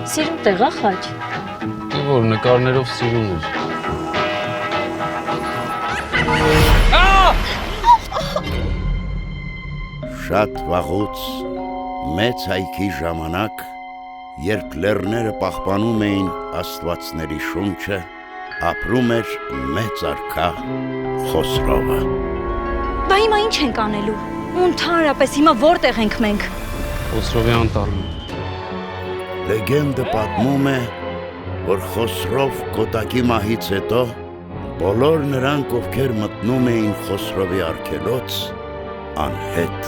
Սիրուն տեղ է խաչ։ Որ նկարներով սիրուն էր։ Շատ վաղուց մեծ հայքի ժամանակ, երբ լեռները պահպանում էին աստվածների շունչը, ապրում էր մեծ արքա Խոսրովը։ Բա հիմա ինչ ենք անելու։ Ու ընդհանրապես հիմա որտեղ ենք մենք։ Խոսրովի անտառում։ Լեգենդը պատմում է, որ Խոսրով կոտակի մահից հետո բոլոր նրանք, ովքեր մտնում էին Խոսրովի արգելոց, անհետ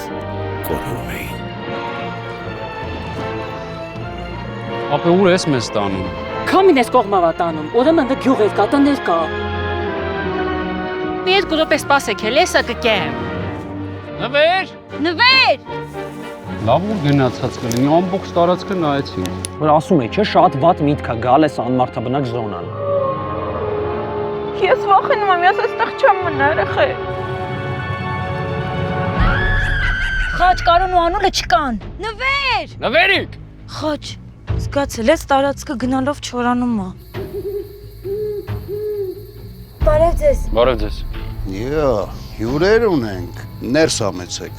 կորում էին։ Ապե ուր ես մեզ տանում։ Քամին ես կողմավա տանում, ուրեմն դա գյուղեր կա, տներ կա։ Մի երկու րոպե սպասեք, հեսա կկեմ։ Նվեր։ Նվեր։ Լավ ուր գնացած կլինի, ամբողջ տարածքը նայեցին։ Որ ասում է, չէ, շատ վատ միտք է գալ էս անմարդաբնակ զոնան։ Ես վախենում եմ, ես այստեղ չեմ մնա, երեխեք։ Խաչ կարոն ու անուլը չկան։ Նվեր։ Նվերիկ։ Խաչ, զգացել ես տարածքը գնալով չորանում է։ Բարև ձեզ։ Բարև ձեզ։ Յա, հյուրեր ունենք, ներս ամեցեք։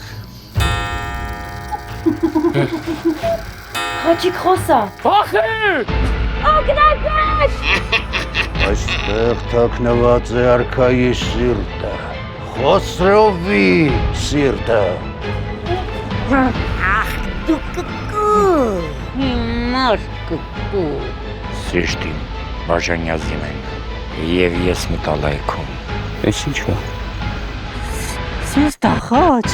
Խաչիկ խոսա։ Վախեր։ Օգնացեք։ Այստեղ թաքնված է արքայի սիրտը, Խոսրովի սիրտը։ Սիրտին բաժանյազին ենք, և ես մտալայքում։ Էս ինչ է։ Սիրտա խաչ։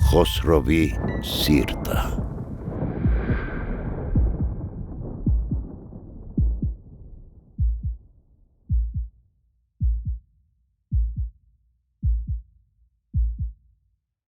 Խոսրովի սիրտը։